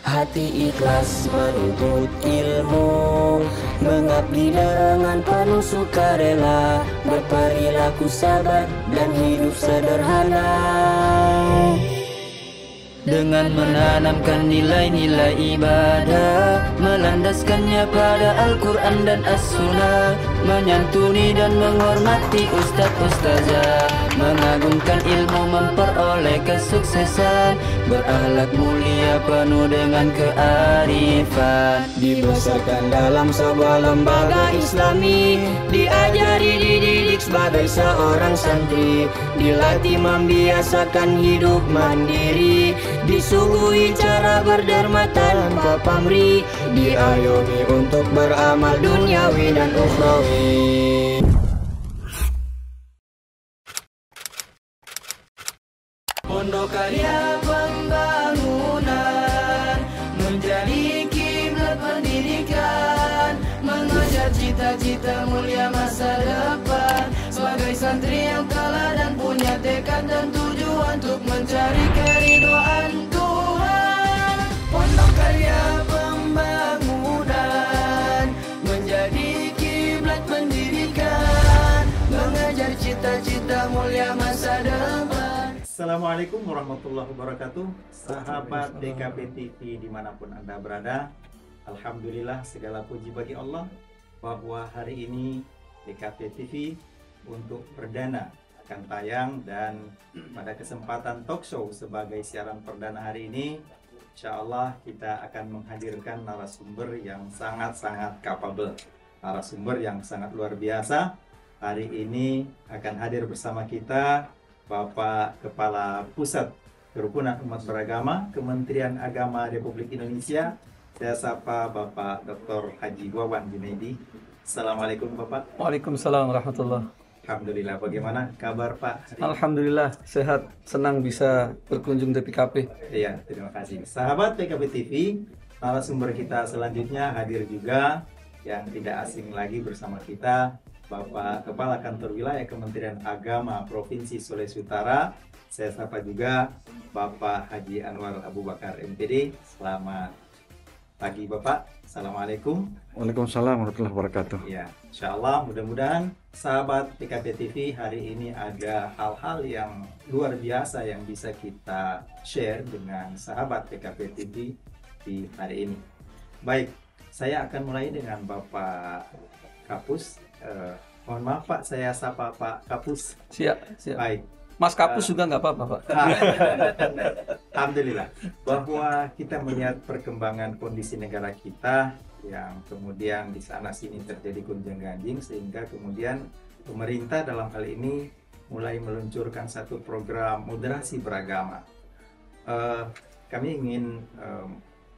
hati ikhlas menuntut ilmu, mengabdi dengan penuh sukarela, berperilaku sabar dan hidup sederhana. Dengan menanamkan nilai-nilai ibadah, melandaskannya pada Al-Quran dan As-Sunnah, menyantuni dan menghormati ustadz-ustazah, mengagungkan ilmu memperoleh kesuksesan, berakhlak mulia penuh dengan kearifan. Dibesarkan dalam sebuah lembaga islami, diajari dididik sebagai seorang santri, dilatih membiasakan hidup mandiri, disuguhi cara berderma tanpa pamrih, diayomi untuk beramal duniawi dan ukhrawi. Pondok Karya Pembangunan menjadi kiblat pendidikan, mengejar cita-cita mulia masa depan, sebagai santri yang teladan punya tekad dan tujuan untuk mencari keridhaan Tuhan. Pondok Karya Pembangunan menjadi kiblat pendidikan, mengejar cita-cita mulia masa depan. Assalamualaikum warahmatullahi wabarakatuh. Sahabat DKP TV dimanapun Anda berada, alhamdulillah segala puji bagi Allah bahwa hari ini DKP TV untuk perdana akan tayang, dan pada kesempatan talk show sebagai siaran perdana hari ini, insya Allah kita akan menghadirkan narasumber yang sangat-sangat capable, narasumber yang sangat luar biasa. Hari ini akan hadir bersama kita Bapak Kepala Pusat Kerukunan Umat Beragama Kementerian Agama Republik Indonesia. Saya sapa Bapak Dr. Haji Wawan Junaidi. Assalamualaikum Bapak. Waalaikumsalam warahmatullahi. Alhamdulillah, bagaimana kabar Pak? Alhamdulillah sehat, senang bisa berkunjung di PKP. Iya, terima kasih. Sahabat PKP TV, narasumber kita selanjutnya hadir juga, yang tidak asing lagi bersama kita, Bapak Kepala Kantor Wilayah Kementerian Agama Provinsi Sulawesi Utara. Saya sapa juga Bapak Haji Anwar Abu Bakar MPD. Selamat pagi Bapak. Assalamualaikum. Waalaikumsalam warahmatullahi wabarakatuh. Ya, insya Allah mudah-mudahan sahabat PKP TV hari ini ada hal-hal yang luar biasa yang bisa kita share dengan sahabat PKP TV di hari ini. Baik, saya akan mulai dengan Bapak Kapus. Mohon maaf Pak, saya sapa Pak Kapus. Siap. Baik. Mas Kapus juga nggak apa-apa Pak. Alhamdulillah, bahwa kita melihat perkembangan kondisi negara kita yang kemudian di sana sini terjadi gonjang-ganjing, sehingga kemudian pemerintah dalam hal ini mulai meluncurkan satu program moderasi beragama. Kami ingin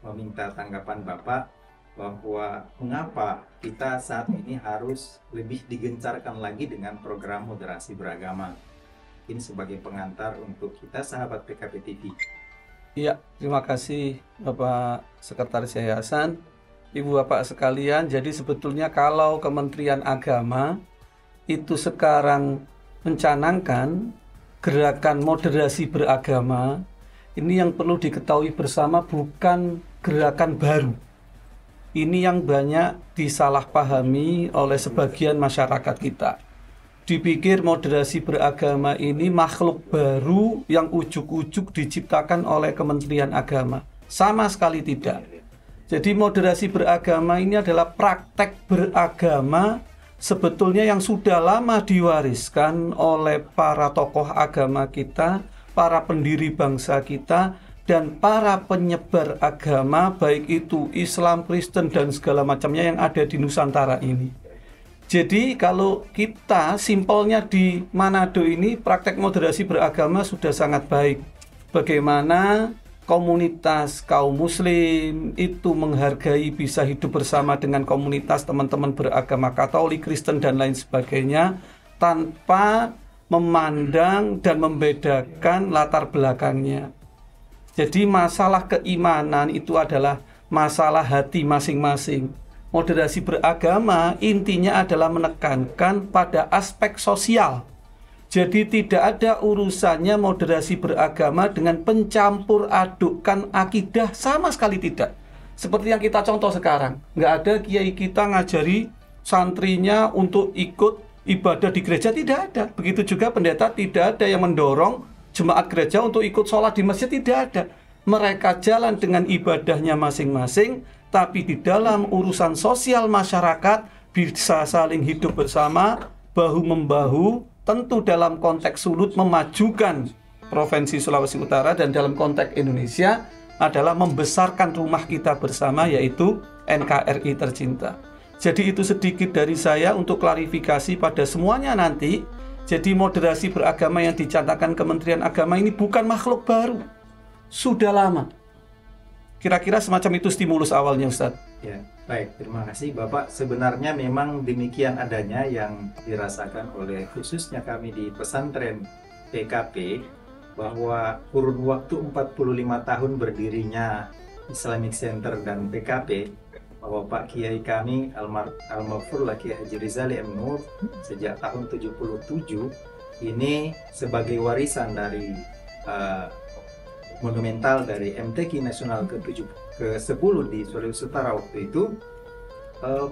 meminta tanggapan Bapak bahwa mengapa kita saat ini harus lebih digencarkan lagi dengan program moderasi beragama. Ini sebagai pengantar untuk kita sahabat PKP TV. Iya, terima kasih Bapak Sekretaris Yayasan, Ibu Bapak sekalian. Jadi sebetulnya kalau Kementerian Agama itu sekarang mencanangkan gerakan moderasi beragama, ini yang perlu diketahui bersama bukan gerakan baru. Ini yang banyak disalahpahami oleh sebagian masyarakat kita. Dipikir moderasi beragama ini makhluk baru yang ujuk-ujuk diciptakan oleh Kementerian Agama. Sama sekali tidak. Jadi moderasi beragama ini adalah praktek beragama sebetulnya yang sudah lama diwariskan oleh para tokoh agama kita, para pendiri bangsa kita, dan para penyebar agama, baik itu Islam, Kristen, dan segala macamnya yang ada di Nusantara ini. Jadi kalau kita simpelnya di Manado ini, praktek moderasi beragama sudah sangat baik. Bagaimana komunitas kaum muslim itu menghargai bisa hidup bersama dengan komunitas teman-teman beragama Katolik, Kristen, dan lain sebagainya, tanpa memandang dan membedakan latar belakangnya. Jadi masalah keimanan itu adalah masalah hati masing-masing. Moderasi beragama intinya adalah menekankan pada aspek sosial. Jadi tidak ada urusannya moderasi beragama dengan pencampur adukkan akidah, sama sekali tidak. Seperti yang kita contoh sekarang, nggak ada kiai kita ngajari santrinya untuk ikut ibadah di gereja, tidak ada. Begitu juga pendeta tidak ada yang mendorong jemaat gereja untuk ikut sholat di masjid, tidak ada. Mereka jalan dengan ibadahnya masing-masing, tapi di dalam urusan sosial masyarakat bisa saling hidup bersama, bahu-membahu, tentu dalam konteks sulut memajukan Provinsi Sulawesi Utara, dan dalam konteks Indonesia adalah membesarkan rumah kita bersama, yaitu NKRI tercinta. Jadi itu sedikit dari saya untuk klarifikasi pada semuanya nanti. Jadi moderasi beragama yang dicanangkan Kementerian Agama ini bukan makhluk baru, sudah lama. Kira-kira semacam itu stimulus awalnya, Ustadz. Ya, baik, terima kasih Bapak. Sebenarnya memang demikian adanya yang dirasakan oleh khususnya kami di pesantren PKP, bahwa kurun waktu 45 tahun berdirinya Islamic Center dan PKP, bahwa Pak Kiai kami Al-Maghfur Kiai Haji Rizali M. Nur sejak tahun 77 ini sebagai warisan dari monumental dari MTQ Nasional ke-10 di Sulawesi Utara waktu itu,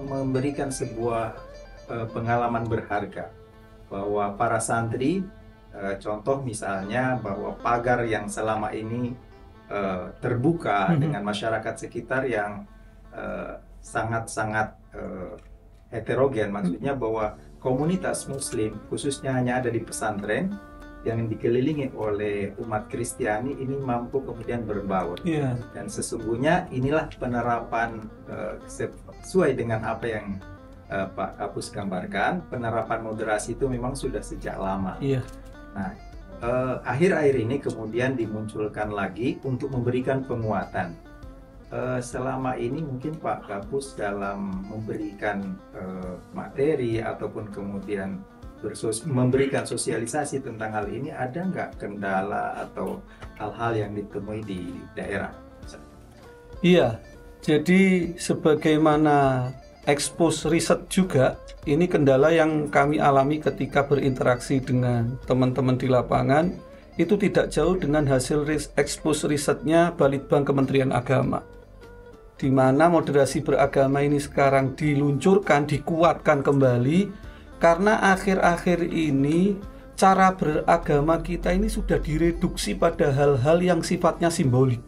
memberikan sebuah pengalaman berharga bahwa para santri, contoh misalnya bahwa pagar yang selama ini terbuka dengan masyarakat sekitar yang sangat-sangat heterogen, maksudnya bahwa komunitas muslim khususnya hanya ada di pesantren yang dikelilingi oleh umat Kristiani ini mampu kemudian berbaur. Dan sesungguhnya inilah penerapan sesuai dengan apa yang Pak Kapus gambarkan, penerapan moderasi itu memang sudah sejak lama. Nah, akhir-akhir ini kemudian dimunculkan lagi untuk memberikan penguatan. Selama ini mungkin Pak Kapus dalam memberikan materi ataupun kemudian memberikan sosialisasi tentang hal ini, ada nggak kendala atau hal-hal yang ditemui di daerah? Iya, jadi sebagaimana expose riset juga, ini kendala yang kami alami ketika berinteraksi dengan teman-teman di lapangan, itu tidak jauh dengan hasil expose risetnya Balitbang Kementerian Agama, di mana moderasi beragama ini sekarang diluncurkan, dikuatkan kembali, karena akhir-akhir ini cara beragama kita ini sudah direduksi pada hal-hal yang sifatnya simbolik.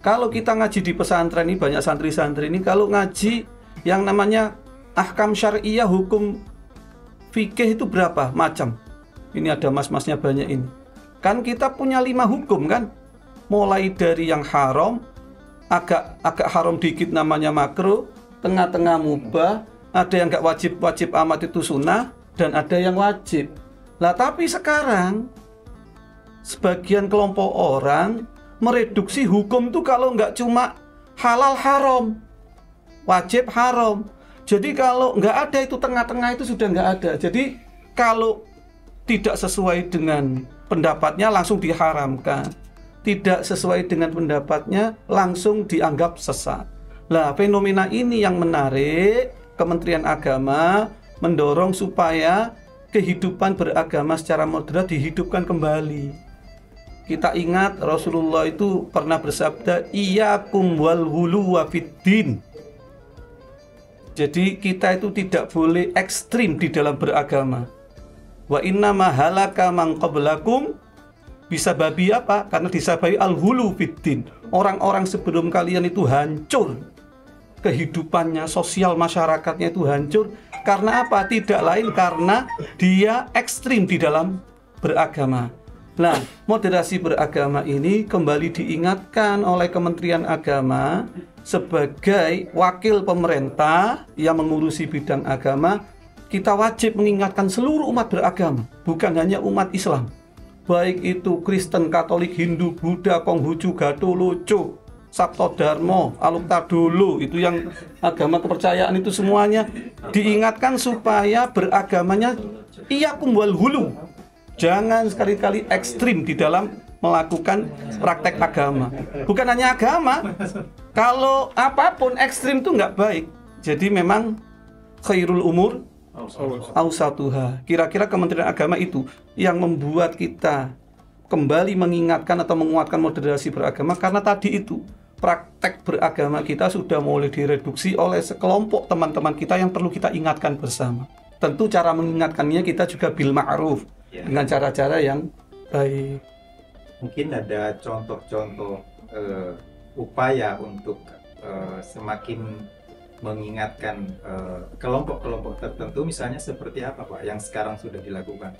Kalau kita ngaji di pesantren ini, banyak santri-santri ini kalau ngaji yang namanya ahkam syariah, hukum fikih itu berapa macam? Ini ada mas-masnya banyak ini. Kan kita punya 5 hukum kan? Mulai dari yang haram, agak haram dikit namanya makruh, tengah-tengah mubah, ada yang nggak wajib amat itu sunnah, dan ada yang wajib. Lah tapi sekarang sebagian kelompok orang mereduksi hukum itu kalau nggak cuma halal haram, wajib haram. Jadi kalau nggak ada itu tengah-tengah itu sudah nggak ada. Jadi kalau tidak sesuai dengan pendapatnya langsung diharamkan, tidak sesuai dengan pendapatnya langsung dianggap sesat. Lah fenomena ini yang menarik Kementerian Agama mendorong supaya kehidupan beragama secara moderat dihidupkan kembali. Kita ingat Rasulullah itu pernah bersabda, iyyakum wal ghuluwa fiddin. Jadi kita itu tidak boleh ekstrim di dalam beragama. Wa innama halaka man qablakum, bisa babi apa? Karena disabai al-ghulu fiddin. Orang-orang sebelum kalian itu hancur. Kehidupannya, sosial masyarakatnya itu hancur. Karena apa? Tidak lain karena dia ekstrim di dalam beragama. Nah, moderasi beragama ini kembali diingatkan oleh Kementerian Agama sebagai wakil pemerintah yang mengurusi bidang agama. Kita wajib mengingatkan seluruh umat beragama, bukan hanya umat Islam. Baik itu Kristen, Katolik, Hindu, Buddha, Konghucu, Gatholoco, Sabto Dharma, Aluk-Tadolo, itu yang agama kepercayaan itu semuanya diingatkan supaya beragamanya iyyakum wal ghulu. Jangan sekali-kali ekstrim di dalam melakukan praktek agama. Bukan hanya agama, kalau apapun ekstrim itu nggak baik. Jadi memang khairul umur Ausatuha. Kira-kira Kementerian Agama itu yang membuat kita kembali mengingatkan atau menguatkan moderasi beragama, karena tadi itu praktek beragama kita sudah mulai direduksi oleh sekelompok teman-teman kita yang perlu kita ingatkan bersama. Tentu cara mengingatkannya kita juga bil ma'ruf, dengan cara-cara yang baik. Mungkin ada contoh-contoh upaya untuk semakin mengingatkan kelompok-kelompok tertentu, misalnya seperti apa Pak yang sekarang sudah dilakukan?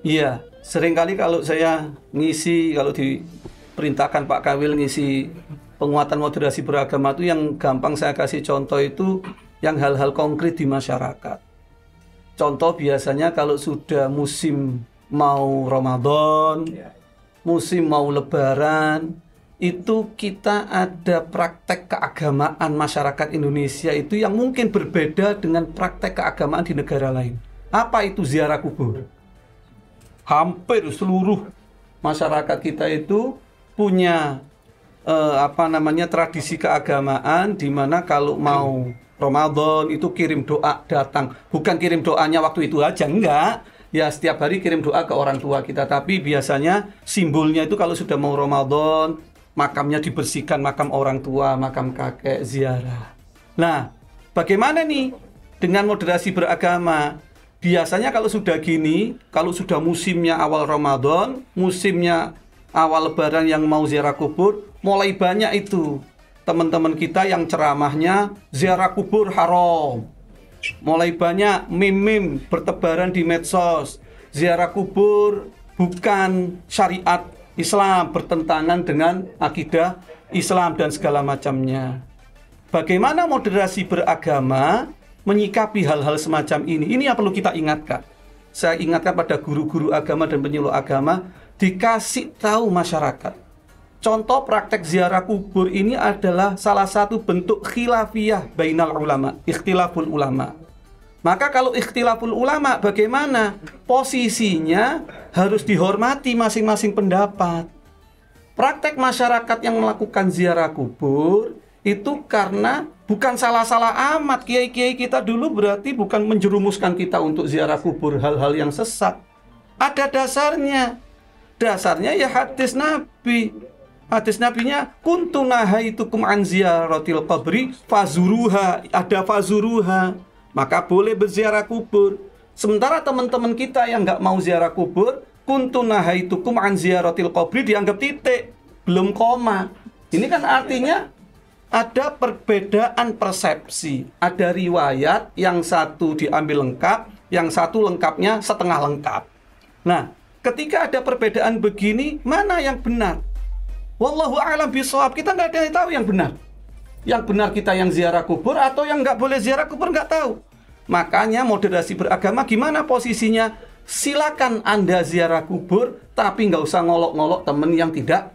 Iya, seringkali kalau saya ngisi, kalau diperintahkan Pak Kawil ngisi penguatan moderasi beragama itu, yang gampang saya kasih contoh itu yang hal-hal konkret di masyarakat. Contoh biasanya kalau sudah musim mau Ramadan, musim mau Lebaran, itu kita ada praktek keagamaan masyarakat Indonesia itu yang mungkin berbeda dengan praktek keagamaan di negara lain. Apa itu ziarah kubur? Hampir seluruh masyarakat kita itu punya tradisi keagamaan, di mana kalau mau Ramadan itu kirim doa datang. Bukan kirim doanya waktu itu aja, enggak. Ya setiap hari kirim doa ke orang tua kita. Tapi biasanya simbolnya itu kalau sudah mau Ramadan, makamnya dibersihkan, makam orang tua, makam kakek, ziarah. Nah, bagaimana nih dengan moderasi beragama? Biasanya kalau sudah gini, kalau sudah musimnya awal Ramadan, musimnya awal Lebaran yang mau ziarah kubur, mulai banyak itu teman-teman kita yang ceramahnya ziarah kubur haram. Mulai banyak meme-meme bertebaran di medsos. Ziarah kubur bukan syariat Islam, bertentangan dengan akidah Islam dan segala macamnya. Bagaimana moderasi beragama menyikapi hal-hal semacam ini? Ini yang perlu kita ingatkan. Saya ingatkan pada guru-guru agama dan penyuluh agama, dikasih tahu masyarakat. Contoh praktek ziarah kubur ini adalah salah satu bentuk khilafiyah bainal ulama, ikhtilaful ulama. Maka kalau ikhtilaful ulama bagaimana? Posisinya harus dihormati masing-masing pendapat. Praktek masyarakat yang melakukan ziarah kubur itu karena bukan salah-salah amat. Kiai-kiai kita dulu berarti bukan menjerumuskan kita untuk ziarah kubur hal-hal yang sesat. Ada dasarnya. Dasarnya ya hadis Nabi. Hadis Nabinya kuntu nahaitukum an ziyaratil qabri fazuruha, ada fazuruha. Maka boleh berziarah kubur. Sementara teman-teman kita yang nggak mau ziarah kubur, kuntu nahaitukum an ziyaratil qabri dianggap titik, belum koma. Ini kan artinya ada perbedaan persepsi. Ada riwayat yang satu diambil lengkap, yang satu lengkapnya setengah lengkap. Nah, ketika ada perbedaan begini, mana yang benar? Wallahu a'lam bishawab. Kita nggak ada yang tahu yang benar. Yang benar kita yang ziarah kubur atau yang nggak boleh ziarah kubur, nggak tahu. Makanya moderasi beragama gimana posisinya? Silakan Anda ziarah kubur, tapi nggak usah ngolok-ngolok teman yang tidak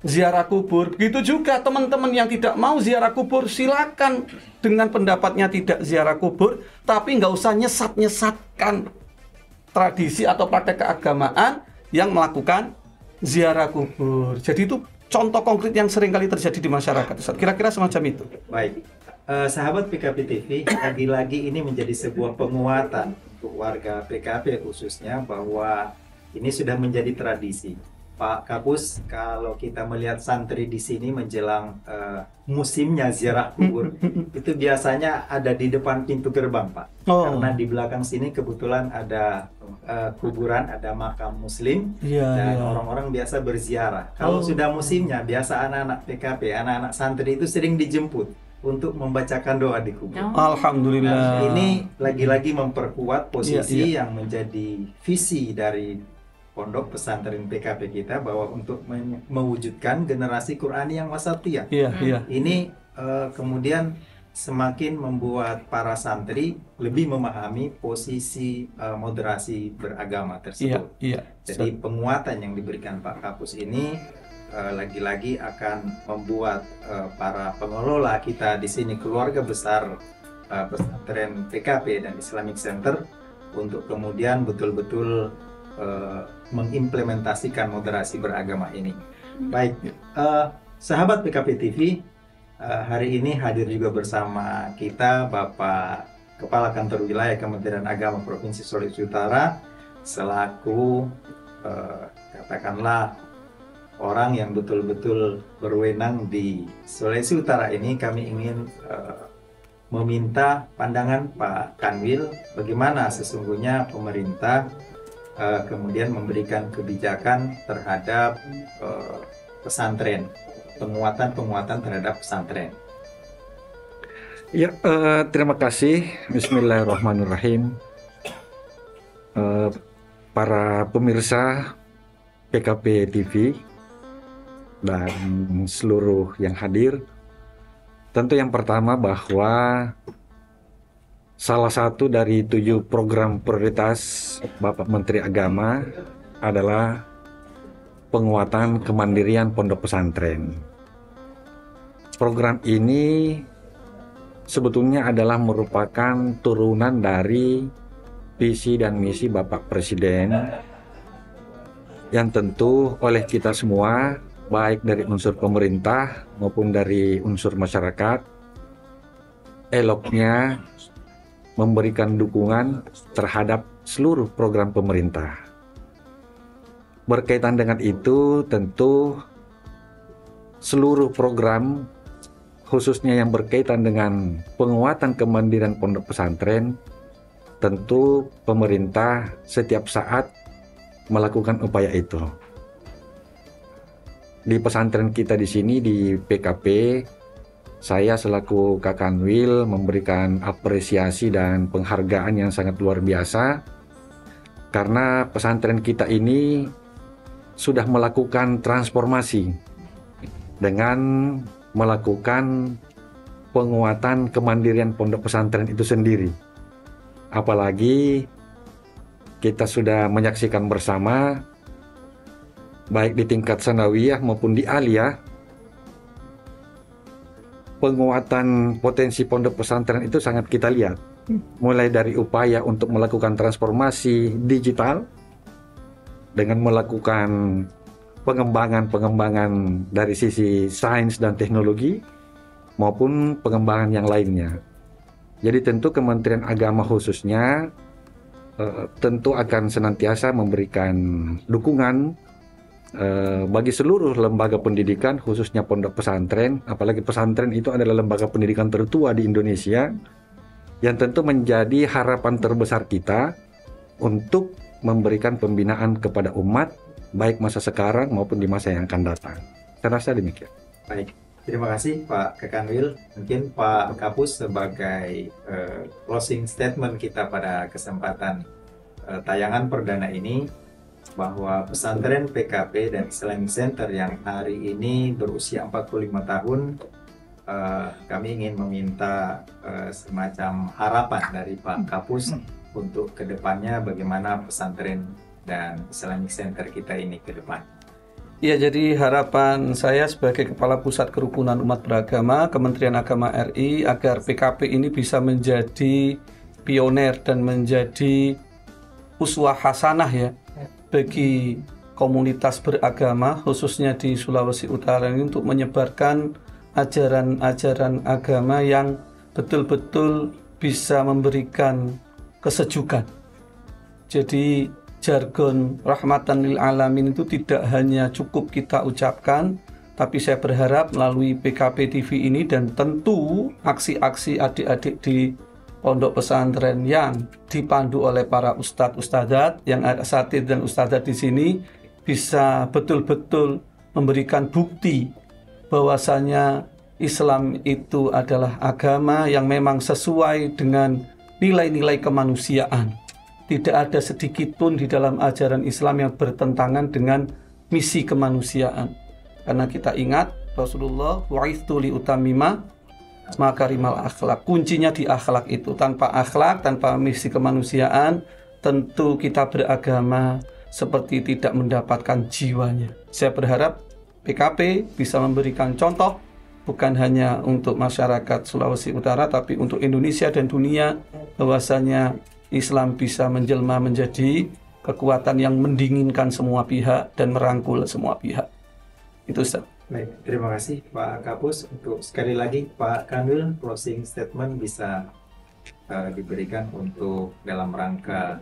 ziarah kubur. Begitu juga teman-teman yang tidak mau ziarah kubur, silakan dengan pendapatnya tidak ziarah kubur, tapi nggak usah nyesat-nyesatkan tradisi atau praktek keagamaan yang melakukan ziarah kubur. Jadi itu contoh konkret yang sering kali terjadi di masyarakat. Kira-kira semacam itu. Baik, sahabat PKP TV, lagi-lagi ini menjadi sebuah penguatan untuk warga PKP khususnya, bahwa ini sudah menjadi tradisi. Pak Kapus, kalau kita melihat santri di sini menjelang musimnya ziarah kubur, itu biasanya ada di depan pintu gerbang, Pak. Karena di belakang sini kebetulan ada kuburan, ada makam muslim, dan orang-orang biasa berziarah. Kalau sudah musimnya, biasa anak-anak PKP, anak-anak santri itu sering dijemput untuk membacakan doa di kubur. Alhamdulillah. Nah, ini lagi-lagi memperkuat posisi yang menjadi visi dari pondok pesantren PKP kita, bahwa untuk mewujudkan generasi Qurani yang wasatiyah. Ini kemudian semakin membuat para santri lebih memahami posisi moderasi beragama tersebut. Jadi penguatan yang diberikan Pak Kapus ini lagi-lagi akan membuat para pengelola kita di sini, keluarga besar pesantren PKP dan Islamic Center, untuk kemudian betul-betul mengimplementasikan moderasi beragama ini. Baik, sahabat PKP TV, hari ini hadir juga bersama kita Bapak Kepala Kantor Wilayah Kementerian Agama Provinsi Sulawesi Utara, selaku katakanlah orang yang betul-betul berwenang di Sulawesi Utara ini, kami ingin meminta pandangan Pak Kanwil bagaimana sesungguhnya pemerintah kemudian memberikan kebijakan terhadap pesantren, penguatan terhadap pesantren. Ya, terima kasih. Bismillahirrahmanirrahim. Para pemirsa PKP TV dan seluruh yang hadir, tentu yang pertama bahwa salah satu dari 7 program prioritas Bapak Menteri Agama adalah penguatan kemandirian pondok pesantren. Program ini sebetulnya adalah merupakan turunan dari visi dan misi Bapak Presiden yang tentu oleh kita semua, baik dari unsur pemerintah maupun dari unsur masyarakat, eloknya memberikan dukungan terhadap seluruh program pemerintah. Berkaitan dengan itu, tentu seluruh program khususnya yang berkaitan dengan penguatan kemandirian pondok pesantren, tentu pemerintah setiap saat melakukan upaya itu. Di pesantren kita di sini di PKP, saya selaku Kak Kanwil memberikan apresiasi dan penghargaan yang sangat luar biasa karena pesantren kita ini sudah melakukan transformasi dengan melakukan penguatan kemandirian pondok pesantren itu sendiri. Apalagi kita sudah menyaksikan bersama baik di tingkat sanawiyah maupun di aliyah, penguatan potensi pondok pesantren itu sangat kita lihat. Mulai dari upaya untuk melakukan transformasi digital dengan melakukan pengembangan dari sisi sains dan teknologi maupun pengembangan yang lainnya. Jadi tentu Kementerian Agama khususnya tentu akan senantiasa memberikan dukungan bagi seluruh lembaga pendidikan khususnya pondok pesantren, apalagi pesantren itu adalah lembaga pendidikan tertua di Indonesia yang tentu menjadi harapan terbesar kita untuk memberikan pembinaan kepada umat baik masa sekarang maupun di masa yang akan datang. Saya rasa demikian. Baik, terima kasih Pak Kanwil. Mungkin Pak Kapus sebagai closing statement kita pada kesempatan tayangan perdana ini, bahwa pesantren PKP dan Islamic Center yang hari ini berusia 45 tahun, kami ingin meminta semacam harapan dari Pak Kapus untuk kedepannya bagaimana pesantren dan Islamic Center kita ini ke depan. Ya, jadi harapan saya sebagai Kepala Pusat Kerukunan Umat Beragama Kementerian Agama RI agar PKP ini bisa menjadi pioner dan menjadi uswah hasanah ya bagi komunitas beragama khususnya di Sulawesi Utara ini untuk menyebarkan ajaran-ajaran agama yang betul-betul bisa memberikan kesejukan. Jadi jargon rahmatan lil alamin itu tidak hanya cukup kita ucapkan, tapi saya berharap melalui PKP TV ini dan tentu aksi-aksi adik-adik di pondok pesantren yang dipandu oleh para ustadz-ustadzat yang ada asatidz dan ustadzat di sini bisa betul-betul memberikan bukti bahwasanya Islam itu adalah agama yang memang sesuai dengan nilai-nilai kemanusiaan. Tidak ada sedikit pun di dalam ajaran Islam yang bertentangan dengan misi kemanusiaan. Karena kita ingat Rasulullah wa'ithu li utammima makarimal akhlak. Kuncinya di akhlak itu. Tanpa akhlak, tanpa misi kemanusiaan, tentu kita beragama seperti tidak mendapatkan jiwanya. Saya berharap PKP bisa memberikan contoh bukan hanya untuk masyarakat Sulawesi Utara tapi untuk Indonesia dan dunia bahwasanya Islam bisa menjelma menjadi kekuatan yang mendinginkan semua pihak dan merangkul semua pihak. Itu Ustaz. Baik, terima kasih Pak Kapus. Untuk sekali lagi Pak Kanwil, closing statement bisa diberikan untuk dalam rangka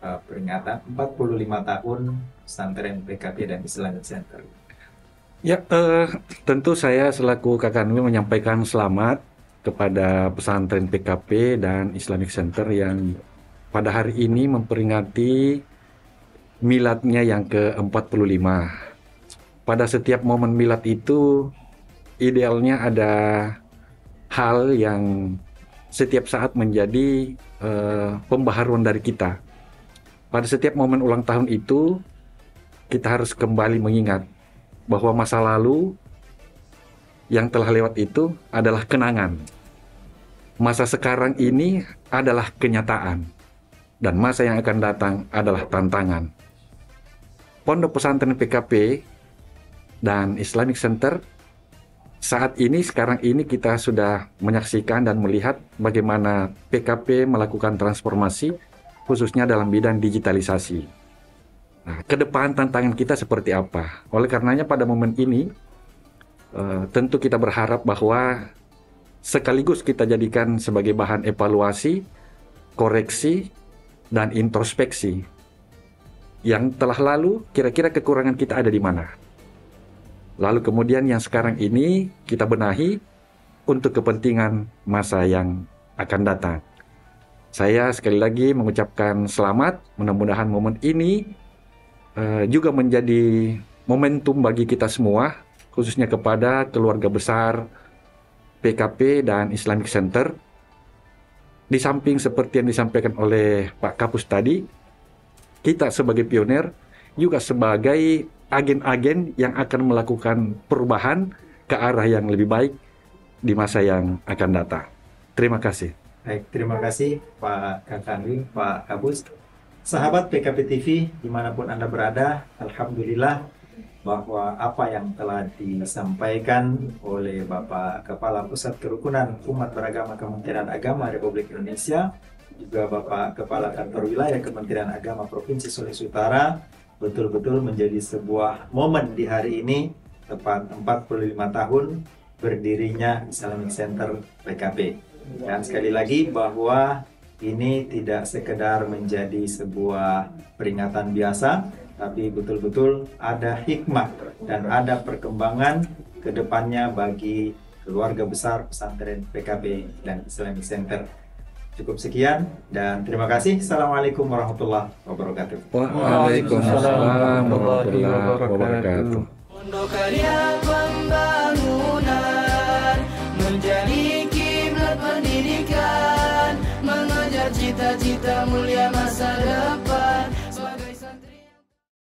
peringatan 45 tahun pesantren PKP dan Islamic Center. Ya, tentu saya selaku Kakanwi menyampaikan selamat kepada pesantren PKP dan Islamic Center yang pada hari ini memperingati miladnya yang ke-45. Pada setiap momen milad itu idealnya ada hal yang setiap saat menjadi pembaharuan dari kita. Pada setiap momen ulang tahun itu kita harus kembali mengingat bahwa masa lalu yang telah lewat itu adalah kenangan. Masa sekarang ini adalah kenyataan. Dan masa yang akan datang adalah tantangan. Pondok Pesantren PKP dan Islamic Center sekarang ini kita sudah menyaksikan dan melihat bagaimana PKP melakukan transformasi khususnya dalam bidang digitalisasi. Nah, ke depan tantangan kita seperti apa? Oleh karenanya pada momen ini tentu kita berharap bahwa sekaligus kita jadikan sebagai bahan evaluasi, koreksi, dan introspeksi. Yang telah lalu, kira-kira kekurangan kita ada di mana? Lalu kemudian yang sekarang ini kita benahi untuk kepentingan masa yang akan datang. Saya sekali lagi mengucapkan selamat, mudah-mudahan momen ini juga menjadi momentum bagi kita semua, khususnya kepada keluarga besar PKP dan Islamic Center. Di samping seperti yang disampaikan oleh Pak Kapus tadi, kita sebagai pionir juga sebagai agen-agen yang akan melakukan perubahan ke arah yang lebih baik di masa yang akan datang. Terima kasih. Baik, terima kasih Pak Kakanwi, Pak Kapus. Sahabat PKP TV dimanapun Anda berada, Alhamdulillah bahwa apa yang telah disampaikan oleh Bapak Kepala Pusat Kerukunan Umat Beragama Kementerian Agama Republik Indonesia, juga Bapak Kepala Kantor Wilayah Kementerian Agama Provinsi Sulawesi Utara, betul-betul menjadi sebuah momen di hari ini, tepat 45 tahun berdirinya Islamic Center PKP. Dan sekali lagi bahwa ini tidak sekedar menjadi sebuah peringatan biasa, tapi betul-betul ada hikmah dan ada perkembangan ke depannya bagi keluarga besar pesantren PKP dan Islamic Center. Cukup sekian dan terima kasih. Assalamualaikum warahmatullahi wabarakatuh. Waalaikumsalam warahmatullahi wabarakatuh. Pondok Karya Pembangunan menjadi kiblat pendidikan, mengejar cita-cita mulia masa depan.